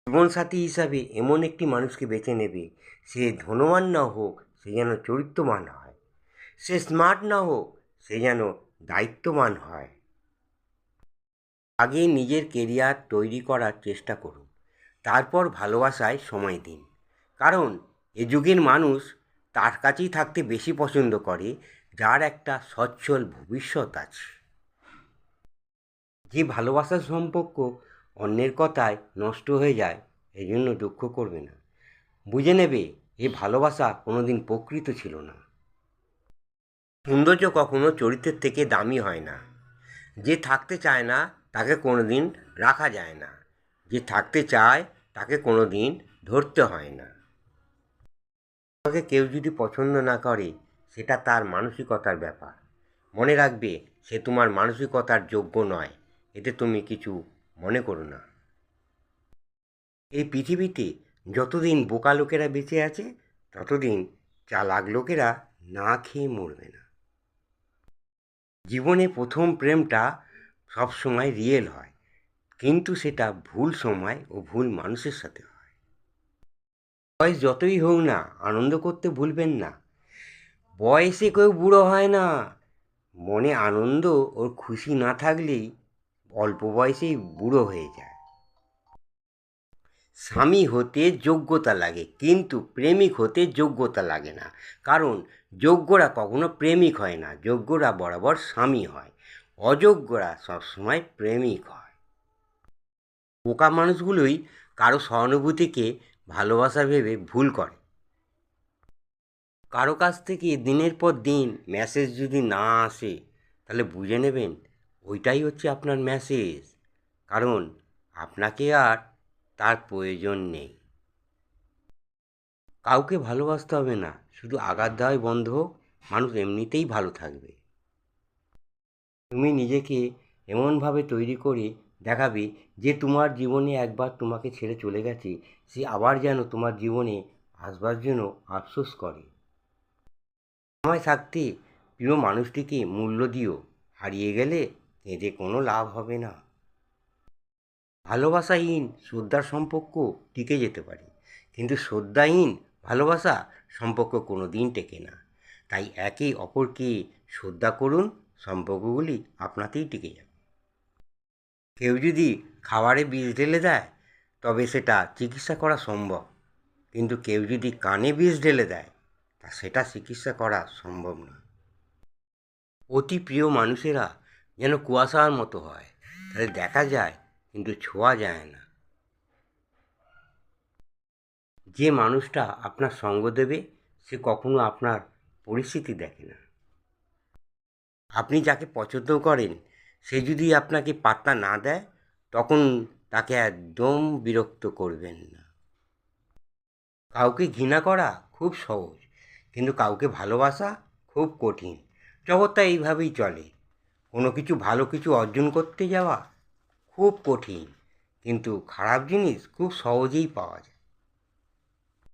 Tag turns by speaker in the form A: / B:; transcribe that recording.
A: জীবনসাথী হিসাবে এমন একটি মানুষকে বেছে নেবে, সে ধনবান না হোক, সে যেন চরিত্রবান হয়। সে স্মার্ট না হোক, সে যেন দায়িত্ববান হয়। আগে নিজের কেরিয়ার তৈরি করার চেষ্টা করুন, তারপর ভালোবাসায় সময় দিন। কারণ এ যুগের মানুষ তার কাছেই থাকতে বেশি পছন্দ করে যার একটা সচ্ছল ভবিষ্যৎ আছে। যে ভালোবাসার সম্পর্ক অন্যের কথায় নষ্ট হয়ে যায়, এই জন্য দুঃখ করবে না। বুঝে নেবে এ ভালোবাসা কোনোদিন প্রকৃত ছিল না। সৌন্দর্য কখনো চরিত্রের থেকে দামি হয় না। যে থাকতে চায় না তাকে কোনোদিন রাখা যায় না। যে থাকতে চায় তাকে কোনোদিন ধরতে হয় না। তোমাকে কেউ যদি পছন্দ না করে, সেটা তার মানসিকতার ব্যাপার। মনে রাখবে, সে তোমার মানসিকতার যোগ্য নয়। এতে তুমি কিছু মনে করো না। এই পৃথিবীতে যতদিন বোকা লোকেরা বেঁচে আছে, ততদিন চালাক লোকেরা না খেয়ে মরবে না। জীবনে প্রথম প্রেমটা সবসময় রিয়েল হয়, কিন্তু সেটা ভুল সময় ও ভুল মানুষের সাথে হয়। বয়স যতই হোক না, আনন্দ করতে ভুলবেন না। বয়সে কেউ বুড়ো হয় না। মনে আনন্দ ওর খুশি না থাকলেই অল্প বয়সেই বুড়ো হয়ে যায়। স্বামী হতে যোগ্যতা লাগে, কিন্তু প্রেমিক হতে যোগ্যতা লাগে না। কারণ যোগ্যরা কখনো প্রেমিক হয় না, যোগ্যরা বরাবর স্বামী হয়। অযোগ্যরা সবসময় প্রেমিক হয়। বোকা মানুষগুলোই কারো সহানুভূতিকে ভালোবাসা ভেবে ভুল করে। কারো কাছ থেকে দিনের পর দিন মেসেজ যদি না আসে, তাহলে বুঝে নেবেন ওইটাই হচ্ছে আপনার মেসেজ। কারণ আপনাকে আর তার প্রয়োজন নেই। কাউকে ভালোবাসতে হবে না, শুধু আঘাত দেওয়াই বন্ধ হোক, মানুষ এমনিতেই ভালো থাকবে। তুমি নিজেকে এমনভাবে তৈরি করে দেখাবে যে তোমার জীবনে একবার তোমাকে ছেড়ে চলে গেছে, সে আবার যেন তোমার জীবনে আসবার জন্য আফসোস করে। সময় থাকতে প্রিয় মানুষটিকে মূল্য দিও, হারিয়ে গেলে কেঁদে কোনো লাভ হবে না। ভালোবাসাহীন শ্রদ্ধার সম্পর্ক টিকে যেতে পারে, কিন্তু শ্রদ্ধাহীন ভালোবাসা সম্পর্ক কোনো দিন টেকে না। তাই একে অপরকে শ্রদ্ধা করুন, সম্পর্কগুলি আপনাতেই টিকে যাবে। কেউ যদি খাবারে বিষ ঢেলে দেয়, তবে সেটা চিকিৎসা করা সম্ভব। কিন্তু কেউ যদি কানে বিষ ঢেলে দেয়, তা সেটা চিকিৎসা করা সম্ভব না। অতি প্রিয় মানুষেরা যেন কুয়াশার মতো হয়, তাদের দেখা যায় কিন্তু ছোঁয়া যায় না। যে মানুষটা আপনার সঙ্গ দেবে, সে কখনো আপনার পরিস্থিতি দেখে না। আপনি যাকে পছন্দ করেন, সে যদি আপনাকে পাত্তা না দেয়, তখন তাকে একদম বিরক্ত করবেন না। কাউকে ঘৃণা করা খুব সহজ, কিন্তু কাউকে ভালোবাসা খুব কঠিন। জগৎটা এইভাবেই চলে। কোনো কিছু ভালো কিছু অর্জন করতে যাওয়া খুব কঠিন, কিন্তু খারাপ জিনিস খুব সহজেই পাওয়া যায়।